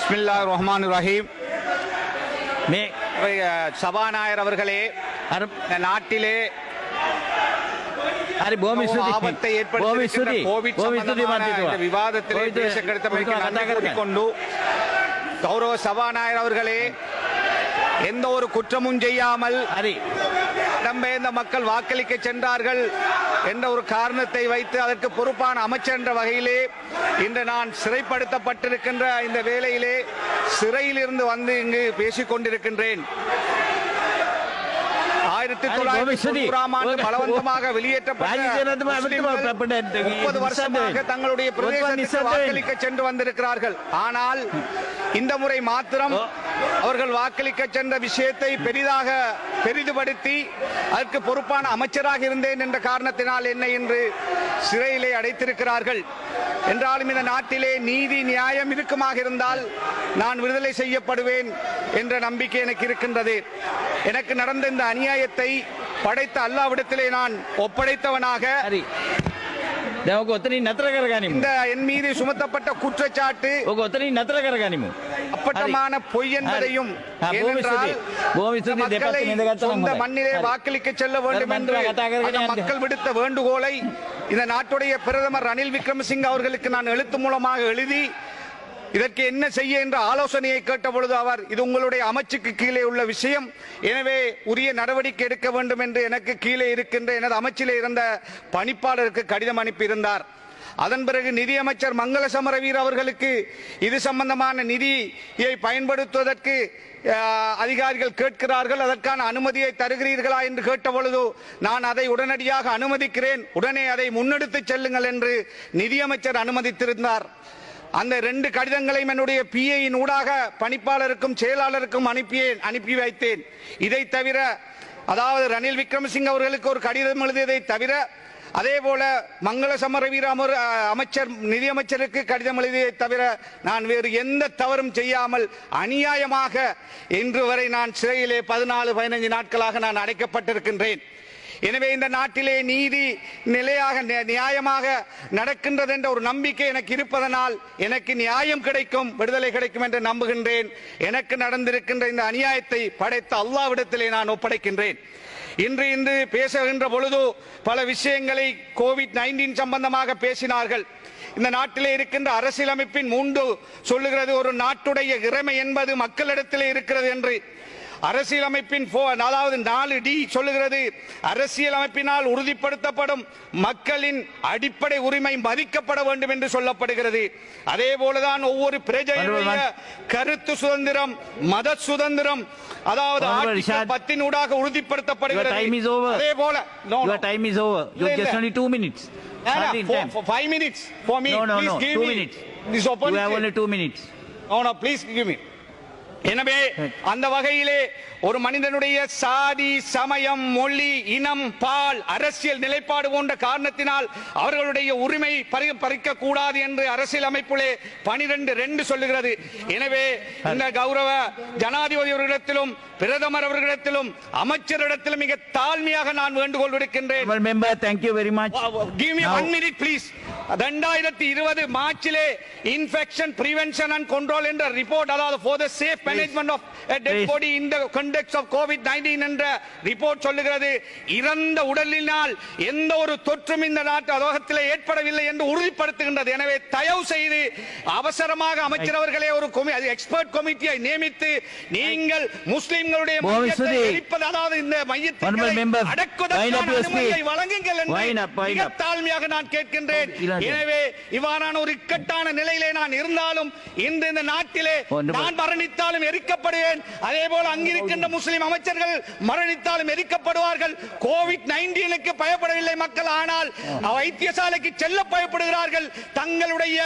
பிஸ்மில்லாஹிர் ரஹ்மானிர் ரஹீம். சபாநாயகர் அவர்களே, இந்த நாட்டிலே ஆபத்தை ஏற்படுத்தியிருக்கின்ற கோவிட் சம்பந்தமான இந்த விவாதத்திலே பேச கிடைத்தமைக்கு நன்றி கூறிக்கொண்டு, கௌரவ சபாநாயகர் அவர்களே, எந்த ஒரு குற்றமும் செய்யாமல் இடம்பெயர்ந்த மக்கள் வாக்களிக்க சென்றார்கள் என்ற ஒரு காரணத்தை வைத்து அதற்கு பொறுப்பான அமைச்சர் என்ற வகையிலே இன்று நான் சிறைப்படுத்தப்பட்டிருக்கின்ற இந்த வேளையிலே சிறையிலிருந்து வந்து இங்கு பேசிக் கொண்டிருக்கின்றேன். 1990 ஆண்டு பலவந்தமாக வெளியேற்றப்பட்ட 30 வருஷமாக தங்களுடைய பிரதேசத்துக்கு வாக்களிக்க சென்று வந்திருக்கிறார்கள். ஆனால் இந்த முறை மாத்திரம் அவர்கள் வாக்களிக்க சென்ற விஷயத்தை பெரிதுபடுத்தி அதற்கு பொறுப்பான அமைச்சராக இருந்தேன் என்ற காரணத்தினால் என்னை இன்று சிறையிலே அடைத்திருக்கிறார்கள். என்றாலும் இந்த நாட்டிலே நீதி நியாயம் இருக்குமாக இருந்தால் நான் விடுதலை செய்யப்படுவேன் என்ற நம்பிக்கை எனக்கு இருக்கின்றது. எனக்கு நடந்த இந்த அநியாயத்தை படைத்த அல்லாஹ்விடத்திலே நான் ஒப்படைத்தவனாக இந்த என் மீது சுமத்தப்பட்ட குற்றச்சாட்டு அப்பட்டமான பொய் என்பதையும் சொந்த மண்ணிலே வாக்களிக்க செல்ல வேண்டும் என்று மக்கள் விடுத்த வேண்டுகோளை இந்த நாட்டுடைய பிரதமர் ரணில் விக்ரமசிங்க அவர்களுக்கு நான் எழுத்து மூலமாக எழுதி இதற்கு என்ன செய்ய என்ற ஆலோசனையை கேட்ட பொழுது அவர், இது உங்களுடைய அமைச்சுக்கு கீழே உள்ள விஷயம், எனவே உரிய நடவடிக்கை எடுக்க வேண்டும் என்று எனக்கு கீழே இருக்கின்ற எனது அமைச்சிலே இருந்த பணிப்பாளருக்கு கடிதம் அனுப்பியிருந்தார். அதன் பிறகு நிதியமைச்சர் மங்கள சமரவீர அவர்களுக்கு இது சம்பந்தமான நிதியை பயன்படுத்துவதற்கு அதிகாரிகள் கேட்கிறார்கள், அதற்கான அனுமதியை தருகிறீர்களா என்று கேட்ட பொழுது நான் அதை உடனடியாக அனுமதிக்கிறேன், உடனே அதை முன்னெடுத்து செல்லுங்கள் என்று நிதியமைச்சர் அனுமதித்திருந்தார். அந்த 2 கடிதங்களையும் என்னுடைய பிஏயின் ஊடாக பணிப்பாளருக்கும் செயலாளருக்கும் அனுப்பி வைத்தேன். இதை தவிர, அதாவது ரணில் விக்ரமசிங்க அவர்களுக்கு ஒரு கடிதம் எழுதியதை தவிர, அதே போல மங்கள சமரவீர அமைச்சர் நிதியமைச்சருக்கு கடிதம் எழுதியதை தவிர நான் வேறு எந்த தவறும் செய்யாமல் அநியாயமாக இன்று வரை நான் சிறையிலே 14-15 நாட்களாக நான் அடைக்கப்பட்டிருக்கின்றேன். எனவே இந்த நாட்டிலே நீதி நிலையாக நியாயமாக நடக்கின்றது என்ற ஒரு நம்பிக்கை எனக்கு இருப்பதனால் எனக்கு நியாயம் கிடைக்கும், விடுதலை கிடைக்கும் என்று நம்புகின்றேன். எனக்கு நடந்திருக்கின்ற இந்த அநியாயத்தை படைத்த அல்லாஹ்விடத்திலே நான் ஒப்படைக்கின்றேன். இன்று பேசுகின்ற பொழுது பல விஷயங்களை கோவிட்-19 சம்பந்தமாக பேசினார்கள். இந்த நாட்டிலே இருக்கின்ற அரசியலமைப்பின் 3 சொல்லுகிறது, ஒரு நாட்டுடைய இறைமை என்பது மக்களிடத்திலே இருக்கிறது என்று. அரசியலமைப்பின் 4D சொல்லுகிறது, அரசியலமைப்பினால் உறுதிப்படுத்தப்படும் மக்களின் அடிப்படை உரிமை மதிக்கப்பட வேண்டும் என்று சொல்லப்படுகிறது. அதே போலதான் ஒவ்வொரு பிரஜையுடைய கருத்து சுதந்திரம், மத சுதந்திரம், அதாவது ஆர்டிகல் 10 ஊடாக உறுதிப்படுத்தப்படுகிறது. அதே போல 5 minutes for me. Please give me this opportunity. You have only 2 minutes. No, please give me. எனவே அந்த வகையிலே ஒரு மனிதனுடைய சாதி, சமயம், மொழி, இனம், பால், அரசியல் நிலைப்பாடு போன்ற காரணத்தினால் அவர்களுடைய உரிமை பறிக்க கூடாது என்று அரசியல் அமைப்பிலே 12(2) சொல்லுகிறது. எனவே இந்த கௌரவ ஜனாதிபதி அவர்களிடத்திலும் பிரதமர் அவர்களிடத்திலும் அமைச்சரிடத்திலும் மிக தாழ்மையாக நான் வேண்டுகோள் விடுக்கின்றேன். Give me 1 minute please. 2020 மார்ச்சிலே இன்ஃபெக்ஷன் பிரிவென்ஷன் அண்ட் கண்ட்ரோல் என்ற ரிப்போர்ட், அதாவது for the safe management of a dead body in the context of COVID-19 என்ற ரிப்போர்ட் சொல்லுகிறது, இறந்த உடலினால் எந்த ஒரு தொற்றும் இந்த நாட்டு உலகத்திலே ஏற்படவில்லை என்று உறுதிப்படுத்துகின்றது. எனவே தயவு செய்து அவசரமாக அமைச்சர் அவர்களே ஒரு எக்ஸ்பர்ட் கமிட்டியை நியமித்து நீங்கள் முஸ்லிம்களுடைய மையத்தை எரிப்பது, அதாவது இந்த மையத்தை அடக்குவதற்கான அனுமதியை வழங்குங்கள் என்று தாழ்மையாக நான் கேட்கின்றேன். எனவே இவ்வாறான ஒரு இக்கட்டான நிலையிலே நான் இருந்தாலும் இந்த நாட்டிலே நான் மரணித்தாலும் எரிக்கப்படுவேன். அதே போல அங்கிருக்கின்ற முஸ்லிம் அமைச்சர்கள் மரணித்தாலும் எரிக்கப்படுவார்கள். கோவிட்-19க்கு பயப்படவில்லை மக்கள், ஆனால் வைத்தியசாலைக்கு செல்ல பயப்படுகிறார்கள். தங்களுடைய